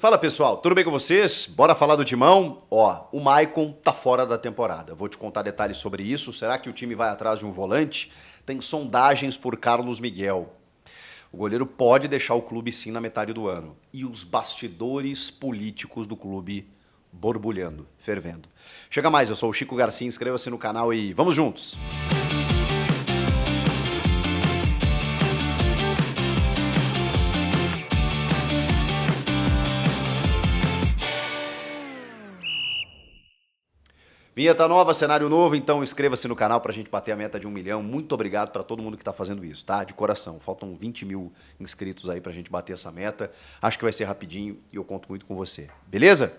Fala pessoal, tudo bem com vocês? Bora falar do Timão? Ó, o Maicon tá fora da temporada. Vou te contar detalhes sobre isso. Será que o time vai atrás de um volante? Tem sondagens por Carlos Miguel. O goleiro pode deixar o clube sim na metade do ano. E os bastidores políticos do clube borbulhando, fervendo. Chega mais, eu sou o Chico Garcia, inscreva-se no canal e vamos juntos! Vinheta nova, cenário novo, então inscreva-se no canal pra gente bater a meta de 1 milhão. Muito obrigado pra todo mundo que tá fazendo isso, tá? De coração. Faltam 20 mil inscritos aí pra gente bater essa meta. Acho que vai ser rapidinho e eu conto muito com você. Beleza?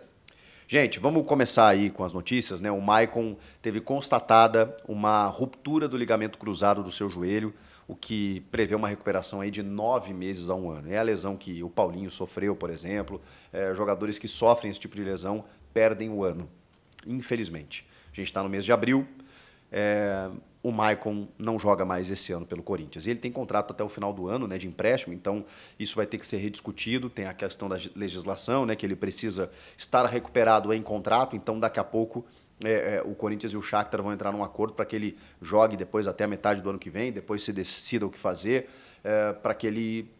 Gente, vamos começar aí com as notícias, né? O Maicon teve constatada uma ruptura do ligamento cruzado do seu joelho, o que prevê uma recuperação aí de 9 meses a 1 ano. É a lesão que o Paulinho sofreu, por exemplo. Jogadores que sofrem esse tipo de lesão perdem o ano. Infelizmente. A gente está no mês de abril, o Maicon não joga mais esse ano pelo Corinthians. E ele tem contrato até o final do ano, né, de empréstimo, então isso vai ter que ser rediscutido. Tem a questão da legislação, né, que ele precisa estar recuperado em contrato, então daqui a pouco o Corinthians e o Shakhtar vão entrar num acordo para que ele jogue depois até a metade do ano que vem, depois se decida o que fazer, para que ele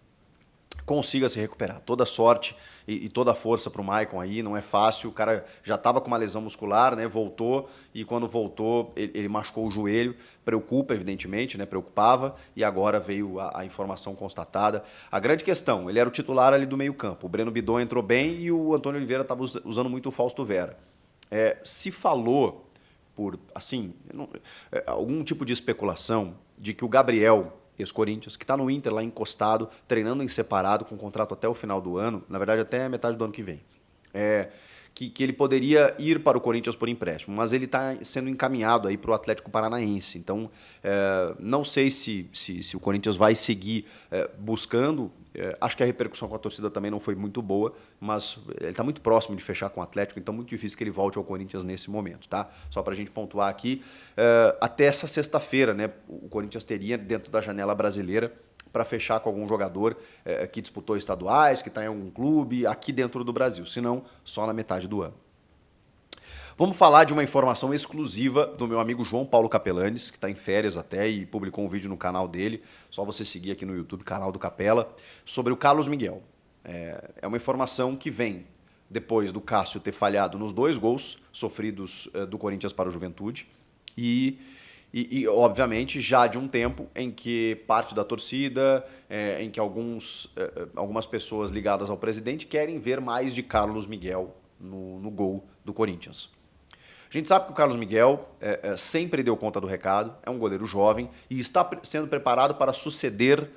consiga se recuperar. Toda sorte e toda a força para o Maicon aí, não é fácil. O cara já estava com uma lesão muscular, né? Voltou e quando voltou ele machucou o joelho. Preocupa, evidentemente, né? Preocupava e agora veio a informação constatada. A grande questão, ele era o titular ali do meio campo. O Breno Bidon entrou bem e o Antônio Oliveira estava usando muito o Fausto Vera. Se falou por, assim, algum tipo de especulação de que o Gabriel, ex-Corinthians, que está no Inter lá encostado, treinando em separado, com contrato até o final do ano, na verdade até a metade do ano que vem, que ele poderia ir para o Corinthians por empréstimo, mas ele está sendo encaminhado aí para o Atlético Paranaense. Então, não sei se o Corinthians vai seguir buscando. Acho que a repercussão com a torcida também não foi muito boa, mas ele está muito próximo de fechar com o Atlético, então muito difícil que ele volte ao Corinthians nesse momento, tá? Só para a gente pontuar aqui, até essa sexta-feira, né, o Corinthians teria dentro da janela brasileira para fechar com algum jogador que disputou estaduais, que está em algum clube aqui dentro do Brasil, se não, só na metade do ano. Vamos falar de uma informação exclusiva do meu amigo João Paulo Capelanes, que está em férias até e publicou um vídeo no canal dele, só você seguir aqui no YouTube, canal do Capela, sobre o Carlos Miguel. É uma informação que vem depois do Cássio ter falhado nos 2 gols sofridos do Corinthians para o Juventude e obviamente, já de um tempo em que parte da torcida, em que algumas pessoas ligadas ao presidente querem ver mais de Carlos Miguel no gol do Corinthians. A gente sabe que o Carlos Miguel sempre deu conta do recado, é um goleiro jovem e está sendo preparado para suceder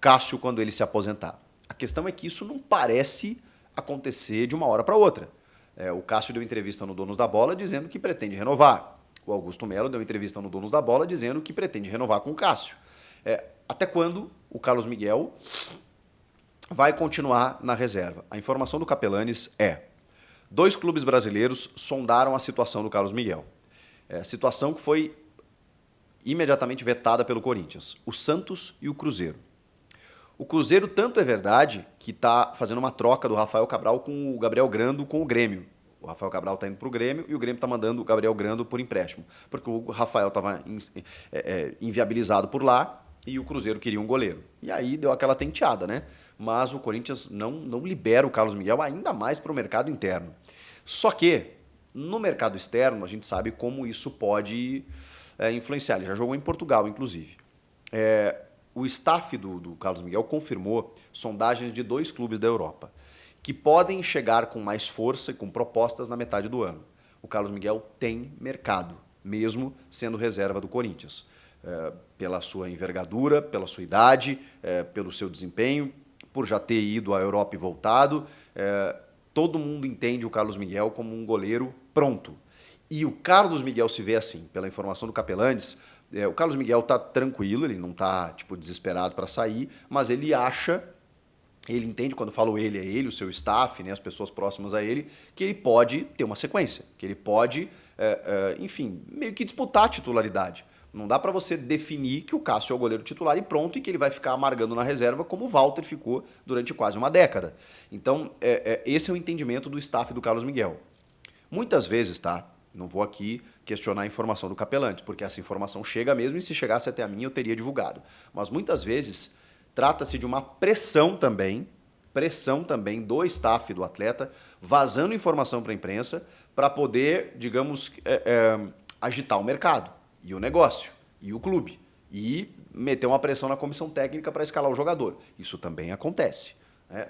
Cássio quando ele se aposentar. A questão é que isso não parece acontecer de uma hora para outra. O Cássio deu entrevista no Donos da Bola dizendo que pretende renovar. O Augusto Melo deu entrevista no Donos da Bola dizendo que pretende renovar com o Cássio. Até quando o Carlos Miguel vai continuar na reserva? A informação do Capelanes 2 clubes brasileiros sondaram a situação do Carlos Miguel. Situação que foi imediatamente vetada pelo Corinthians. O Santos e o Cruzeiro. O Cruzeiro tanto é verdade que está fazendo uma troca do Rafael Cabral com o Gabriel Grando com o Grêmio. O Rafael Cabral está indo para o Grêmio e o Grêmio está mandando o Gabriel Grando por empréstimo. Porque o Rafael estava inviabilizado por lá e o Cruzeiro queria um goleiro. E aí deu aquela tenteada, né? Mas o Corinthians não libera o Carlos Miguel ainda mais para o mercado interno. Só que no mercado externo a gente sabe como isso pode influenciar. Ele já jogou em Portugal, inclusive. O staff do Carlos Miguel confirmou sondagens de 2 clubes da Europa que podem chegar com mais força e com propostas na metade do ano. O Carlos Miguel tem mercado, mesmo sendo reserva do Corinthians. Pela sua envergadura, pela sua idade, pelo seu desempenho, por já ter ido à Europa e voltado, todo mundo entende o Carlos Miguel como um goleiro pronto. E o Carlos Miguel se vê assim, pela informação do Capelanes, o Carlos Miguel está tranquilo, ele não está desesperado para sair, mas ele acha, ele entende, quando falo ele, é ele, o seu staff, né, as pessoas próximas a ele, que ele pode ter uma sequência, que ele pode, enfim, meio que disputar a titularidade. Não dá para você definir que o Cássio é o goleiro titular e pronto, e que ele vai ficar amargando na reserva como o Walter ficou durante quase uma década. Então, esse é o entendimento do staff do Carlos Miguel. Muitas vezes, tá? Não vou aqui questionar a informação do Capelantes, porque essa informação chega mesmo e se chegasse até a mim eu teria divulgado. Mas muitas vezes trata-se de uma pressão também do staff do atleta, vazando informação para a imprensa para poder, digamos, agitar o mercado e o negócio e o clube e meter uma pressão na comissão técnica para escalar o jogador. Isso também acontece.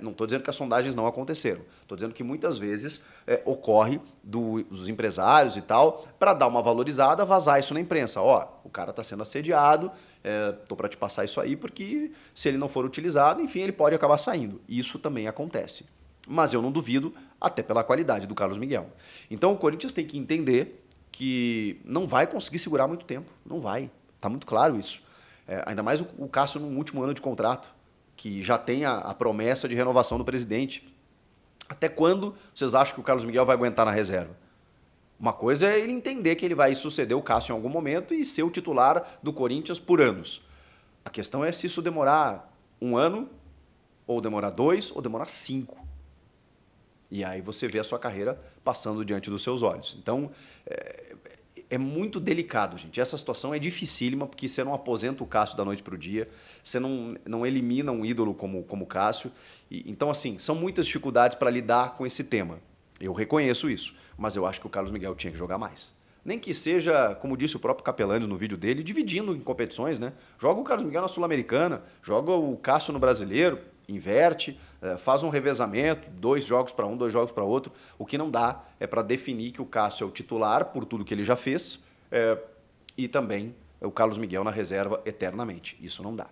Não estou dizendo que as sondagens não aconteceram. Estou dizendo que muitas vezes ocorre dos empresários e tal, para dar uma valorizada, vazar isso na imprensa. Ó, o cara está sendo assediado, estou para te passar isso aí, porque se ele não for utilizado, enfim, ele pode acabar saindo. Isso também acontece. Mas eu não duvido, até pela qualidade do Carlos Miguel. Então o Corinthians tem que entender que não vai conseguir segurar muito tempo. Não vai. Está muito claro isso. Ainda mais o Cássio no último ano de contrato, que já tem a promessa de renovação do presidente. Até quando vocês acham que o Carlos Miguel vai aguentar na reserva? Uma coisa é ele entender que ele vai suceder o Cássio em algum momento e ser o titular do Corinthians por anos. A questão é se isso demorar 1 ano, ou demorar 2, ou demorar 5. E aí você vê a sua carreira passando diante dos seus olhos. Então, é muito delicado, gente. Essa situação é dificílima, porque você não aposenta o Cássio da noite para o dia, você não elimina um ídolo como o Cássio. Então, assim, são muitas dificuldades para lidar com esse tema. Eu reconheço isso, mas eu acho que o Carlos Miguel tinha que jogar mais. Nem que seja, como disse o próprio Capelani no vídeo dele, dividindo em competições, né? Joga o Carlos Miguel na Sul-Americana, joga o Cássio no Brasileiro, inverte, faz um revezamento, 2 jogos para um, 2 jogos para outro. O que não dá é para definir que o Cássio é o titular por tudo que ele já fez e também o Carlos Miguel na reserva eternamente. Isso não dá.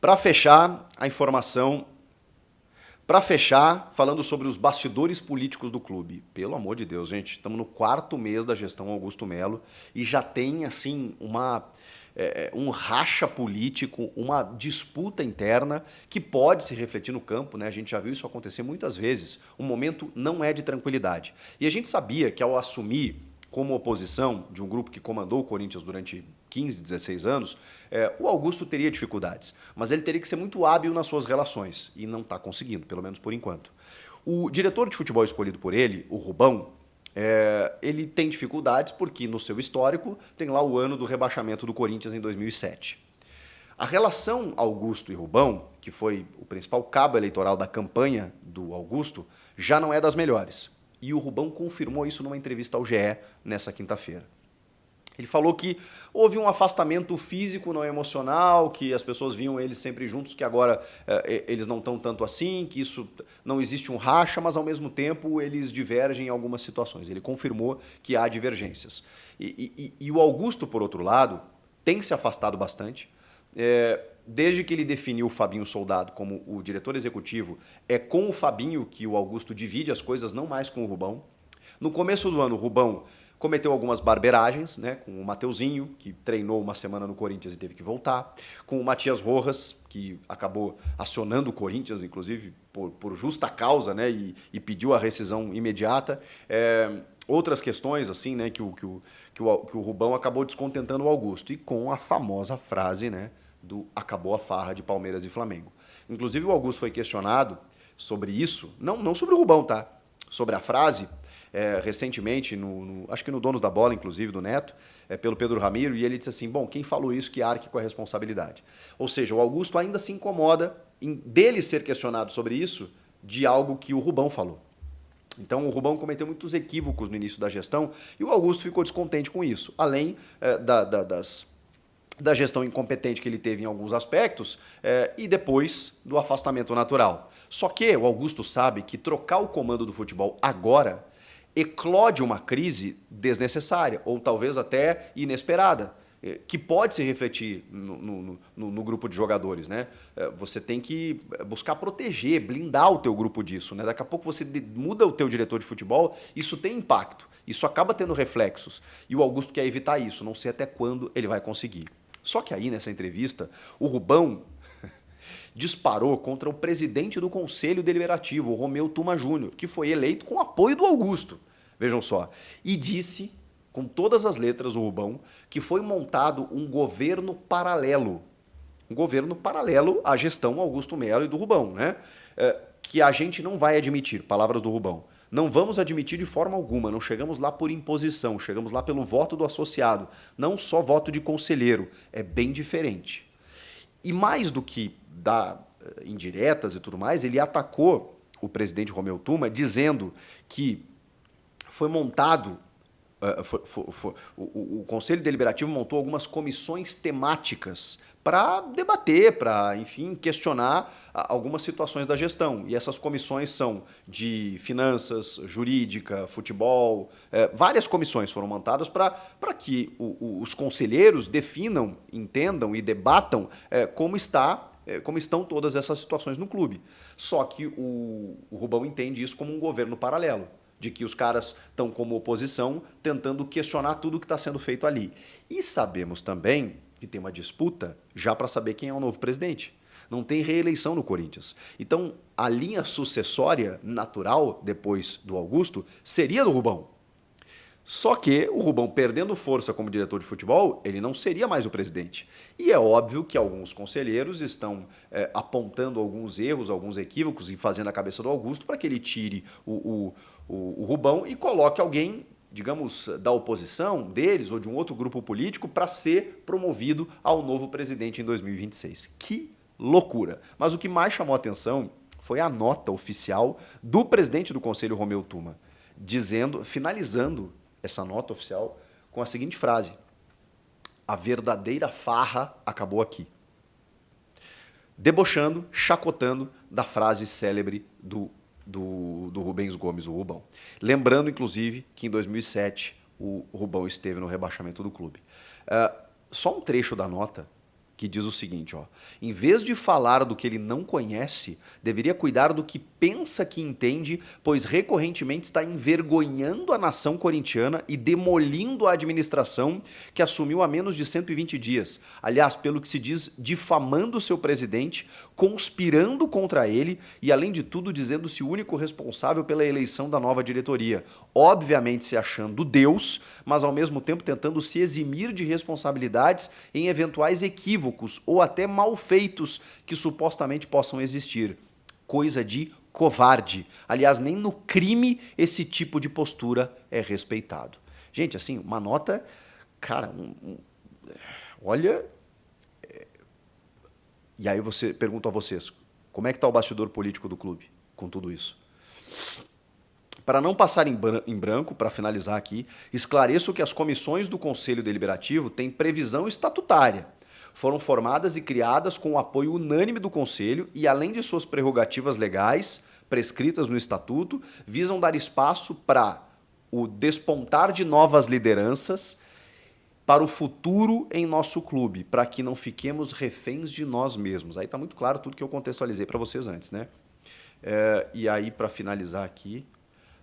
Para fechar a informação, falando sobre os bastidores políticos do clube. Pelo amor de Deus, gente, estamos no 4º mês da gestão Augusto Melo e já tem assim um racha político, uma disputa interna que pode se refletir no campo, né? A gente já viu isso acontecer muitas vezes. O momento não é de tranquilidade. E a gente sabia que ao assumir como oposição de um grupo que comandou o Corinthians durante 15, 16 anos, o Augusto teria dificuldades, mas ele teria que ser muito hábil nas suas relações, e não está conseguindo, pelo menos por enquanto. O diretor de futebol escolhido por ele, o Rubão, ele tem dificuldades porque no seu histórico tem lá o ano do rebaixamento do Corinthians em 2007. A relação Augusto e Rubão, que foi o principal cabo eleitoral da campanha do Augusto, já não é das melhores. E o Rubão confirmou isso numa entrevista ao GE nessa quinta-feira. Ele falou que houve um afastamento físico, não emocional, que as pessoas viam eles sempre juntos, que agora eles não estão tanto assim, que isso não existe um racha, mas ao mesmo tempo eles divergem em algumas situações. Ele confirmou que há divergências. E o Augusto, por outro lado, tem se afastado bastante. Desde que ele definiu o Fabinho Soldado como o diretor executivo, é com o Fabinho que o Augusto divide as coisas, não mais com o Rubão. No começo do ano, o Rubão cometeu algumas barbeiragens, né, com o Mateuzinho, que treinou uma semana no Corinthians e teve que voltar, com o Matias Rojas, que acabou acionando o Corinthians, inclusive, por justa causa, né, e pediu a rescisão imediata. Outras questões, assim, né, que o Rubão acabou descontentando o Augusto, e com a famosa frase, né, do acabou a farra de Palmeiras e Flamengo. Inclusive, o Augusto foi questionado sobre isso, não sobre o Rubão, tá? Sobre a frase, recentemente, acho que no Donos da Bola, inclusive, do Neto, pelo Pedro Ramiro, e ele disse assim, bom, quem falou isso que arque com a responsabilidade. Ou seja, o Augusto ainda se incomoda dele ser questionado sobre isso de algo que o Rubão falou. Então o Rubão cometeu muitos equívocos no início da gestão e o Augusto ficou descontente com isso, além da gestão incompetente que ele teve em alguns aspectos e depois do afastamento natural. Só que o Augusto sabe que trocar o comando do futebol agora eclode uma crise desnecessária ou talvez até inesperada, que pode se refletir no grupo de jogadores, né? Você tem que buscar proteger, blindar o teu grupo disso, né? Daqui a pouco você muda o teu diretor de futebol, isso tem impacto, isso acaba tendo reflexos. E o Augusto quer evitar isso, não sei até quando ele vai conseguir. Só que aí, nessa entrevista, o Rubão, disparou contra o presidente do Conselho Deliberativo, o Romeu Tuma Júnior, que foi eleito com apoio do Augusto, vejam só, e disse, com todas as letras, o Rubão, que foi montado um governo paralelo à gestão Augusto Melo e do Rubão, né? Que a gente não vai admitir, palavras do Rubão. Não vamos admitir de forma alguma, não chegamos lá por imposição, chegamos lá pelo voto do associado, não só voto de conselheiro, é bem diferente. E mais do que dar indiretas e tudo mais, ele atacou o presidente Romeu Tuma dizendo que foi montado, o Conselho Deliberativo montou algumas comissões temáticas para debater, para, enfim, questionar algumas situações da gestão. E essas comissões são de finanças, jurídica, futebol, várias comissões foram montadas para que os conselheiros definam, entendam e debatam como estão todas essas situações no clube. Só que o Rubão entende isso como um governo paralelo, de que os caras estão como oposição tentando questionar tudo que está sendo feito ali. E sabemos também que tem uma disputa já para saber quem é o novo presidente. Não tem reeleição no Corinthians. Então, a linha sucessória natural, depois do Augusto, seria do Rubão. Só que o Rubão, perdendo força como diretor de futebol, ele não seria mais o presidente. E é óbvio que alguns conselheiros estão apontando alguns erros, alguns equívocos e fazendo a cabeça do Augusto para que ele tire o Rubão e coloque alguém, digamos, da oposição deles ou de um outro grupo político para ser promovido ao novo presidente em 2026. Que loucura! Mas o que mais chamou a atenção foi a nota oficial do presidente do Conselho, Romeu Tuma, finalizando essa nota oficial com a seguinte frase: a verdadeira farra acabou aqui. Debochando, chacotando da frase célebre do Rubens Gomes, o Rubão. Lembrando, inclusive, que em 2007 o Rubão esteve no rebaixamento do clube. Só um trecho da nota que diz o seguinte, em vez de falar do que ele não conhece, deveria cuidar do que pensa que entende, pois recorrentemente está envergonhando a nação corintiana e demolindo a administração que assumiu há menos de 120 dias. Aliás, pelo que se diz, difamando seu presidente, conspirando contra ele e, além de tudo, dizendo-se o único responsável pela eleição da nova diretoria. Obviamente se achando Deus, mas ao mesmo tempo tentando se eximir de responsabilidades em eventuais equívocos ou até malfeitos que supostamente possam existir. Coisa de covarde. Aliás, nem no crime esse tipo de postura é respeitado. Gente, assim, uma nota, cara, olha... E aí você pergunta a vocês, como é que está o bastidor político do clube com tudo isso? Para não passar em branco, para finalizar aqui, esclareço que as comissões do Conselho Deliberativo têm previsão estatutária. Foram formadas e criadas com o apoio unânime do Conselho e, além de suas prerrogativas legais, prescritas no Estatuto, visam dar espaço para o despontar de novas lideranças para o futuro em nosso clube, para que não fiquemos reféns de nós mesmos. Aí está muito claro tudo que eu contextualizei para vocês antes, né? E aí, para finalizar aqui,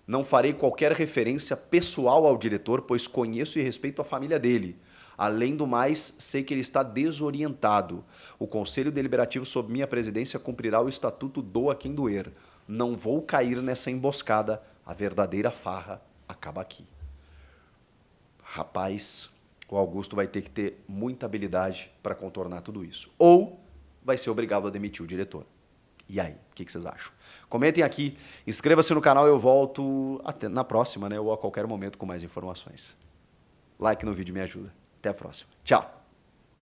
não farei qualquer referência pessoal ao diretor, pois conheço e respeito a família dele. Além do mais, sei que ele está desorientado. O Conselho Deliberativo, sob minha presidência, cumprirá o Estatuto doa quem doer. Não vou cair nessa emboscada. A verdadeira farra acaba aqui. Rapaz, o Augusto vai ter que ter muita habilidade para contornar tudo isso. Ou vai ser obrigado a demitir o diretor. E aí, o que vocês acham? Comentem aqui, inscreva-se no canal, eu volto até na próxima, né? Ou a qualquer momento com mais informações. Like no vídeo me ajuda. Até a próxima. Tchau!